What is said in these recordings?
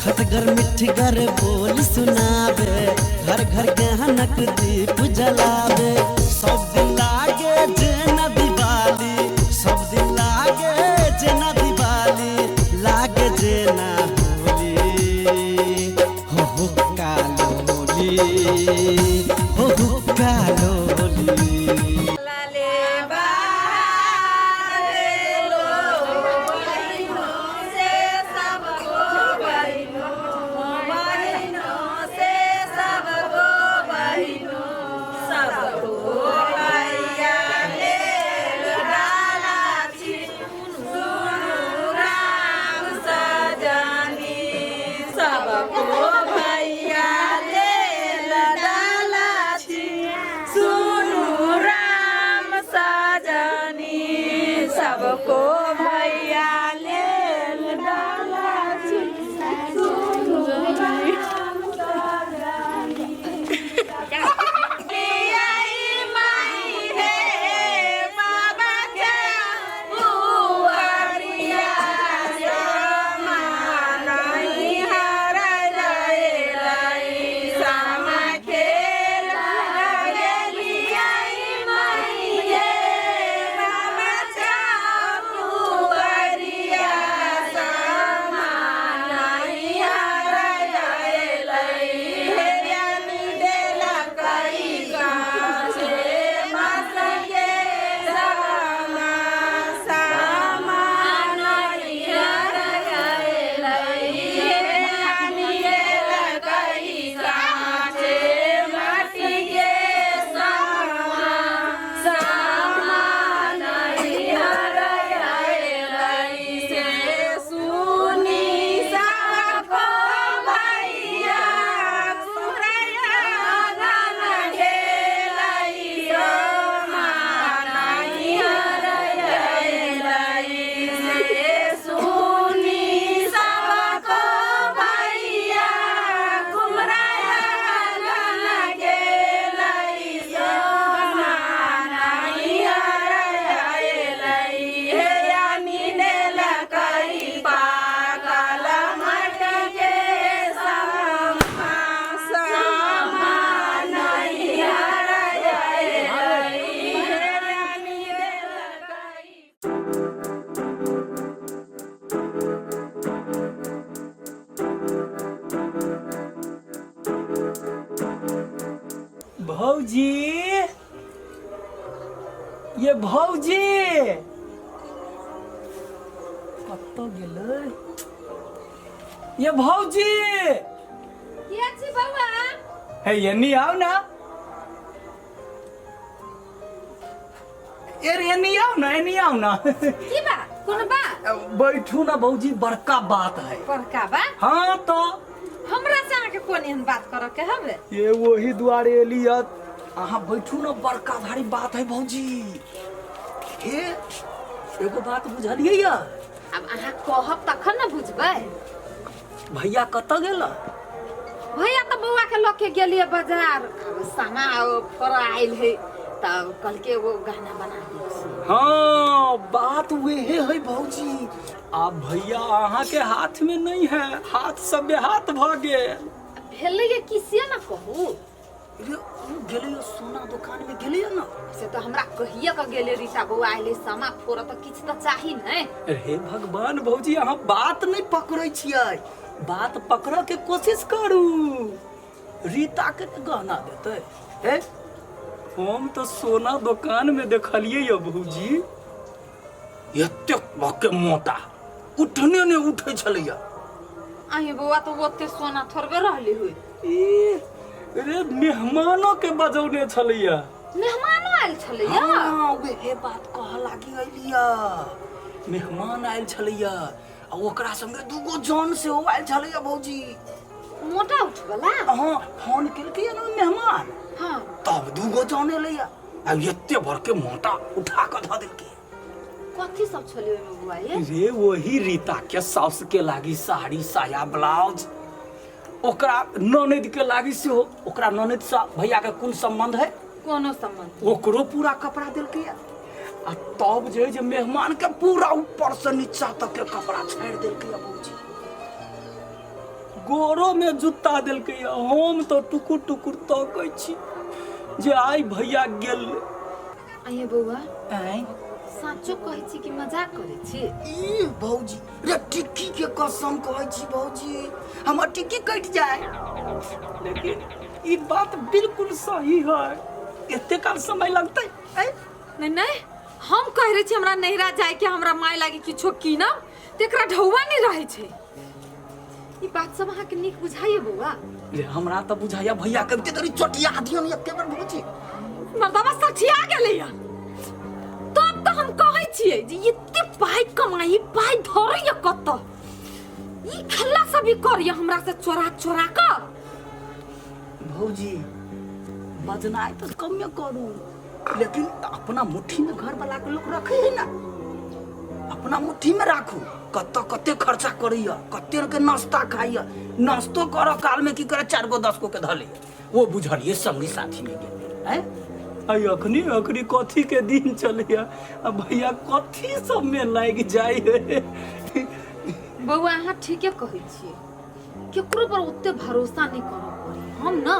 खटगर मिठगर बोल सुनावे, घर घर गहनक दीप जलावे। सब दिन लागे जेना दिवाली, सब दिन लागे जेना दिवाली, लागे जेना होली। हो कालोली, हो कालोली। भौजी, ये भौजी कत्तो गेलै? ये भौजी के छी बाबा? हे एनी आओ ना, एनी आओ ना, एनी आओ ना। की बा? कोन बा? बैठू ना भौजी, बड़का बात है। बड़का बा? हाँ तो हमरा से आके कोन एहन बात करे के हवे? ये वही दुआरे एलियत। अहाँ बैठू ना, बड़का भारी बात है भौजी। हे एगो बात बुझलियै या? अब अहाँ कहब तखन न बुझबै। भैया कतऽ गेला? भैया तो बउआ के लके गेलिए बाजार, सामा फराइल है तब कल के वो गाना बना दियो। हाँ बात वही है भौजी। अब भैया अहाँ के हाथ में नहीं है, हाथ सब हाथ भागे भेलै ये किसे न कहू। गेले सोना दुकान में गेले ना से तो हमरा कहिए के गेले रीता बउआ आइले सामा फोड़ त किछ त चाही नै। हे भगवान भौजी, अहाँ बात नहीं पकड़ै छियै, बात पकड़ के कोशिश करू। रीता के गहना देते हे? हम तो सोना दुकान में देखलिए ये भौजी, एते बके मोटा उठने ने उठे छलैया। अही बउआ तो ओते सोना थोड़बे रहली हुई। रे मेहमानों के बजौने छलैया। मेहमानो आइल छलैया? हाँ वे बात कह लागी अइलिया। मेहमान आइल छलैया आ ओकरा संगे दूगो जन से हो आइल छलैया भौजी। मोटा उठवला? हाँ फोन केलकै ना मेहमान। हाँ तब दूगो जन एलैया आ एते भर के मोटा उठा के ध देलकै। कथी सब छलै ओइमे बुआ ये? रे वही रीता के साउस के लागी साड़ी साया ब्लाउज, ओकरा ननद के लागी से हो। ओकरा ननद से भैया के कोन संबंध है? कोनो संबंध? ओकरो पूरा कपड़ा देलकै आ तब जे मेहमान के पूरा ऊपर से नीचा तक के कपड़ा छाड़ देलकै भौजी। गोरो में जूता देलकै हम तो टुकुर टुकुर तकै छी जे आइ भैया गेल। आइए बौआ आइ साचो कहै छी कि मजाक करै छी? ई भौजी रे टिक्की के कसम कहै छी भौजी, हमर टिक्की कटि जाए। लेकिन ई बात बिल्कुल सही है, एते काल समय लगतै। नहीं नहीं, हम कह रहे छी हमरा नैहरा जाए के हमरा माय लागी किछो कीनब तेकरा ढौवा नहीं रहे छे। ई बात सब अहाँ के नीक बुझाइए बौआ? ले हमरा त बुझाइया भैया के तरी चोटिया दियन एके बेर भौजी। मर्दवा सठिया गेलैया। तब तो हम कहै छियै जे एते पाइ कमाई पाइ धरैया कत? ई खल्ला सब ई करिया हमरा से चोरा चोरा क। भौजी बजनाइ तो कमे करू, लेकिन अपना मुट्ठी में घर वाला के लोग रखे है ना, अपना मुट्ठी में राखू। कते खर्चा करैया, कते के नाश्ता खाइया, नाश्तो कर काल में की करे 4 गो 10 गो के धले वो बुझलिए संगी साथी में गेल हैं। आई अखनी कथी के दिन चलिया, अब भैया कथी सब में लाग जाए। बौआ अहाँ ठीके कहै छियै, केकरो पर ओते भरोसा नहीं करऽ पड़ी। हम ना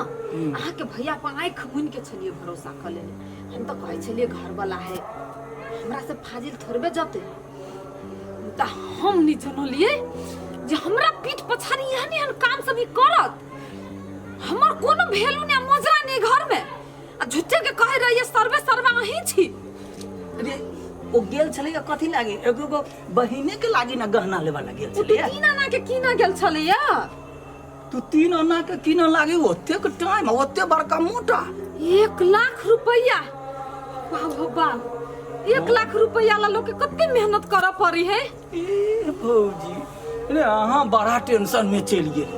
अहाँ के भैया पर आँख मुनि के छलिए भरोसा कर लेने। हम तो कहै छलिए घर वाला है, हमरा से फाजिल थोड़बे जते। त हम नहीं जनलिए जे हमरा पीठ पछाड़ी एहन काम सब ई करत। हमर कोनो भेलू ने मोजरा नहीं घर में, आ झूठे के कहे रहिए सर्वे सर्वा अहीं छी। अरे ओ गेल छलैया कथी लागे, एगो बहिने के लागी ना गहना लेवा लागे छलैया। 3 आना के कीना गेल छलैया। तू 3 आना के कीना लागे, ओते के टाइम ओते बड़का मोटा 1 लाख रुपया। वाह भगवान, 1 लाख रुपया ला लोग के कते मेहनत कर पड़ी है। ए भौजी रे अहाँ बड़ा टेंशन में चल गेल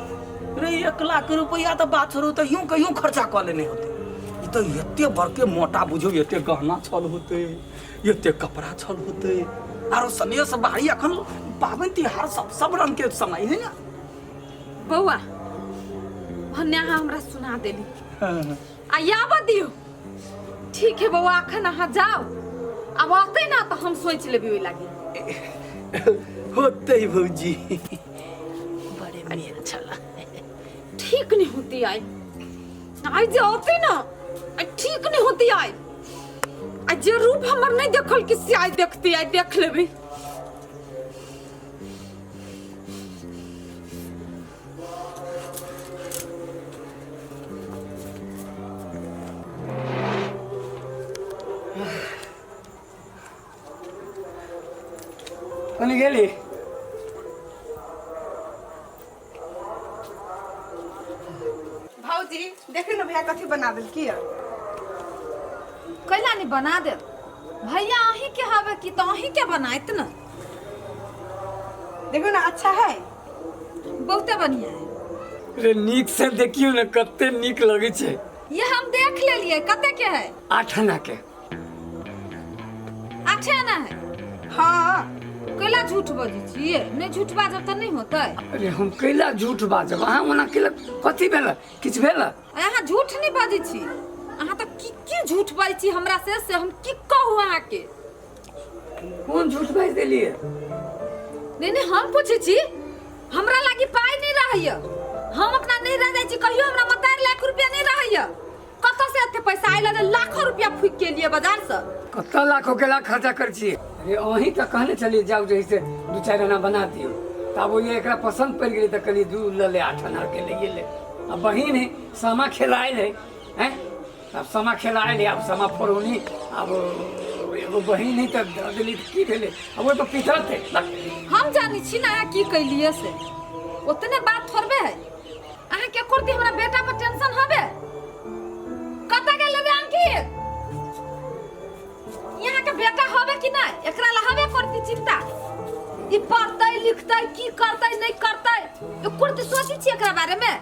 रे। 1 लाख रुपया तो बात छोड़ो, तो यूं कहीं खर्चा कर लेने होते। ई तो एते बड़के मोटा बुझो, एते गहना छल होते, एते कपड़ा छल होते, आरो सने से बाहरी अखन पावन त्योहार सब रंग के समय है ना। बौआ भन्ने अहाँ हमरा सुना देली आ याब दियो। ठीक है बौआ, अखन अहाँ जाओ, अब आते ना तो हम सोच लेबी ओइ लागी। होते भौजी बड़े बढ़िया चला। ठीक नहीं होती आई जे आते ना, ठीक नहीं होती आई जे रूप हमर नहीं देखल किसी आई देखती आई देख लेबी। कनी गेली भौजी देखी ना भैया कथी बना दिल की कैला नहीं बना दे भैया, अहीं के हवे की तो अहीं के बनाइत ना। देखो ना अच्छा है, बहुते बढ़िया है। रे नीक से देखियो ना कते नीक लगे छे। ये हम देख ले लिए कते के है? 8 आना के। 8 आना है। हाँ कैला झूठ बजी छिए? नहीं झूठ बाजब त नहीं होतै। अरे हम कैला झूठ बाजब, अहाँ ओना केला कथी भेल, किछ भेल? अहाँ झूठ नहीं बाजी छी, अहाँ त की झूठ बाजी छी हमरा से हम की कहू अहाँ के? कौन झूठ बाज देलिए? नहीं हम पूछे छी, हमरा लागी पाई नहीं रहैया, हम अपना नहीं रह जाय छी, कहियो हमरा मतार लाख रुपया नहीं रहैया। कत से एते पैसा आइला रे? लाखों रुपया फूक के लिए बाजार से। कत लाखों के लाख खर्चा कर छी। अरे अहीं त कहने चलिए जाओ जही से 2-4 आना बना दियो, तब वो ये एकरा पसंद पड़ गेली त कली 2 ले 8 आना के लिए ले। अब बहिन है समा खेलाए ले हैं, अब समा खेलाए ले, अब समा फोड़नी, अब एगो बहिन है त दिली की भेले, अब वो तो पितर थे। हम जानी छी ना की कैलिए से, उतने बात थोड़बे है। अहाँ के करती हमरा बेटा पर टेंशन हबे? कत गेल रे अंकित? यहाँ के बेटा हबे कि नहीं, एकरा ला हबे करती चिंता। ई पढ़तै लिखतै की करतै नहीं करतै, ए कुर्ती सोची छी एकरा बारे में?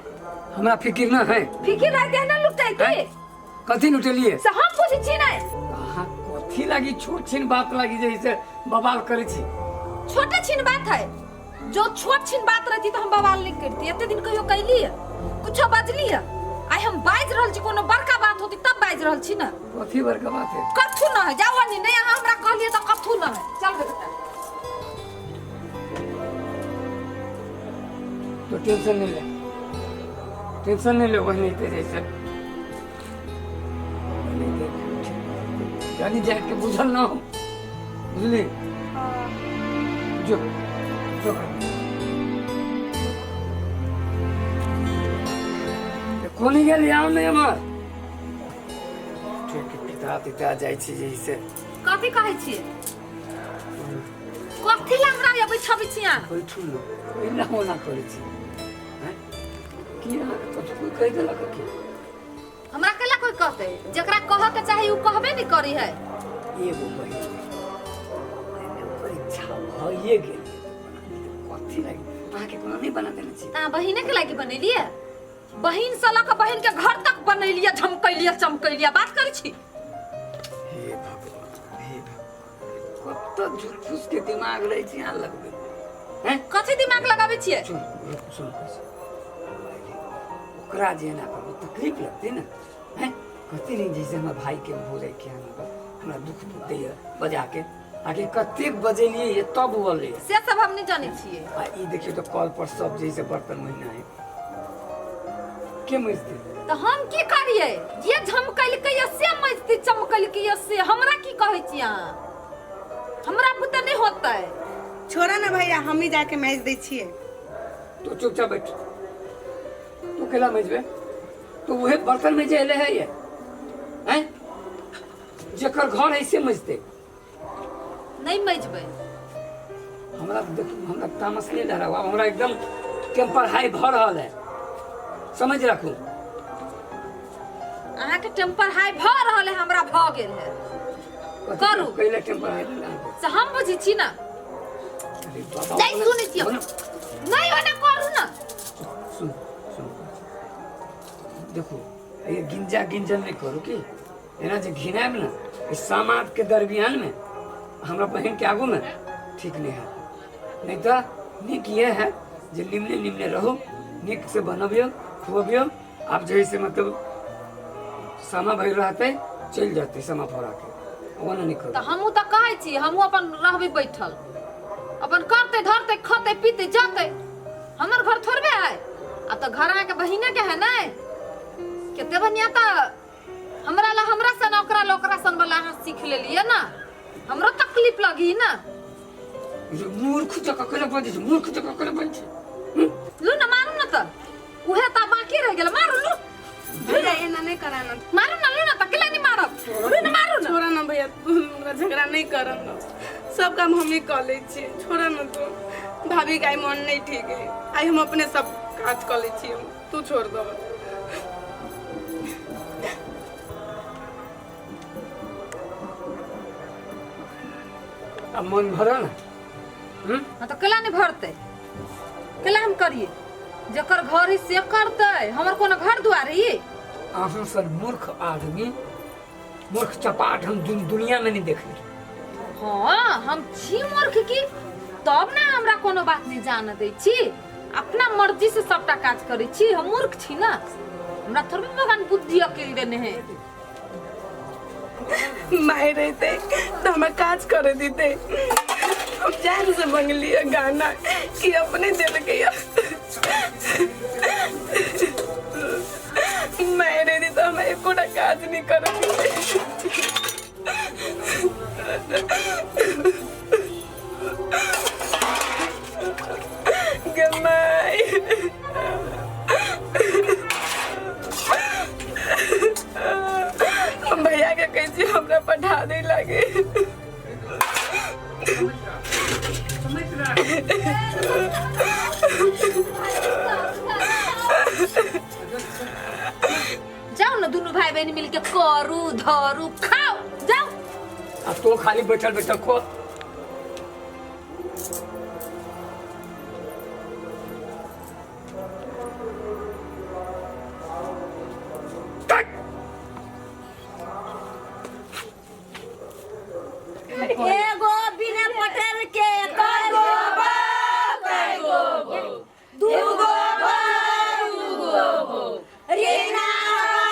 हमरा फिकिर न है। फिकिर रह देना लुटै की? कथी लुटेलिए? से हम पूछी छी नहीं। अहाँ कथी लागी छोट छिन बात लागी जैसे बवाल करे छी? छोटे छिन बात है, जो छोट छिन बात रहती तो हम बवाल नहीं करती। एते दिन कहियो कैली है, कुछो बजली है? आई हम बाज रहल छी, कोनो बड़का बात होती तब बाज रहल छी ना। कथी बड़का बात है? कथू न है, जाओ नहीं अहाँ हमरा कहलिए तो कथू न है। चल बेटा तो टेंशन नहीं ले। टेंशन नहीं लो बहनी तेरे से जानी जाए के बुझल ना हो बुझली जो जो कोनी गेल याम नहीं हमार ठीक पिता जाइ छी जैसे कथी कहै छियै कथी ला हमरा या बैठबै छियै बैठू लो इला होना करै छी हैं की अहाँ तो कोई कह देलक कि हमरा केला कोई कहते जेकरा कह के चाही उ कहबे नहीं करी है एगो बहिन परीक्षा भइए गेल कथी लागि अहाँ के कोनो नहीं बना देने छी ता बहिने के लागी बनेलिए बहिन से लक बहिन के घर तक बनैलिए झमकैलिए चमकैलिए बात करै छी हे भगवान कत झूठ फूस के दिमाग रहे छी यहाँ लगबे हैं कथी दिमाग लगाबै छियै सुन सुन ओकरा जे ना करू तकलीफ लगती ना हैं कथी नहीं जैसे हमरा भाई के बोले के हमरा दुख दैया बजा के आखिर कतेक बजेलिए ये तब बोले से सब हम नहीं जानै छियै आ ई देखियो तो कॉल पर सब जैसे बर्तन महीना है के मजती तो हम की करिए ये झमकैलकै से मजती चमकैलकै से हमरा की कहै छी अहाँ हमरा बुते नहीं होतै छोड़ा ना भैया हम ही जाके मैच दै छियै तो चुपचाप बैठ तू केला मजबे तो वहे बर्तन में जे एले है ये हैं जेकर घर है से मजते नहीं मजबै हमरा देखो हमरा तामस नहीं लग रहा हमरा एकदम टेम्पर हाई भ रहल है समझ रखू अहाँ के टेम्पर हाई भ रहल है हमरा भ गेल है करू कैले टेम्पर हाई से हम बुझी छी ना अरे बाबा नहीं सुनै छियै नहीं होना करू ना सुन सुन देखो ये गिंजन नहीं करू की एना जे घिनाब ना इस समाज के दरमियान में हमरा बहन के आगू में ठीक नहीं है नहीं तो निक ये है जे निम्ने निम्ने रहो निक से बनबियो खुबियो आप जैसे मतलब समा भई रहते चल जाते समा फोड़ा के ओना नहीं करू तो हमहू तो कहै छी हमहू अपन रहबै बैठल अपन करते धरते खते पीते जाते हमर घर थोड़बे है अब तो घर आके बहिने के है नहीं केते बनिया तो हमरा ला हमरा सन ओकरा सन वाला अहाँ सीख लेलिए ना हमरो तकलीफ लगी ना ये मूर्ख जका करे बन छै मूर्ख जका करे बन छै लू ना मारू ना तो उहे ता बाकी रह गेल मारू लू भैया एना नहीं कराना मारू ना लू ना तो केला नहीं मारब लू ना मारू ना छोड़ा ना भैया तू हमरा झगड़ा नहीं करब ना सब काम हम ही कर ले छियै छोड़ा ना तू भाभी का मन नहीं ठीक है आई हम अपने सब काज कर ले छियै तू छोड़ दो अब मन भरा ना हाँ तो केला नहीं भरते केला हम करिए जकर घर है से करते हमर कोनो घर दुआर है ये आंसू सर मूर्ख आदमी मूर्ख चपाट हम दुनिया में नहीं देखले हाँ हम छी मूर्ख की तब ना हमरा कोनो बात नहीं जान दै छी अपना मर्जी से सबटा काज करै छी हम मूर्ख छी ना हमरा थोड़े भगवान बुद्धि अकेल देने हैं माय रहते तो हमें काज कर देते हम जान से मांग लिया गाना कि अपने दिल के माय रहती तो हमें एको काज नहीं कर गमाई भैया के कैसे हमरा पढ़ा दे लगे जाओ ना दोनों भाई बहन मिलके करू धरू खाओ जाओ अब तो खाली बैठल बैठल खो एगो बिना पटेल के कईगो बा कईगो दूगो बा दूगो रीना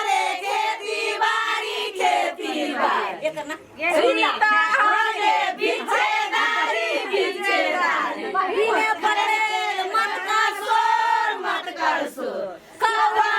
रे खेती बाड़ी इतना रीता रे बिछेदारी बिने पटेल मत कर शोर कौवा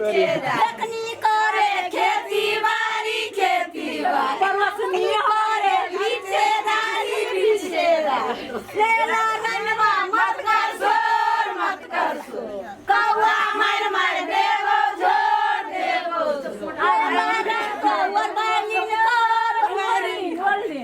देखनी करे खेती बाड़ी परवसनी करे पीछेदारी तेरा रनवा मत कर शोर कौआ मार देवो झोर को बरबादी कर होल्डी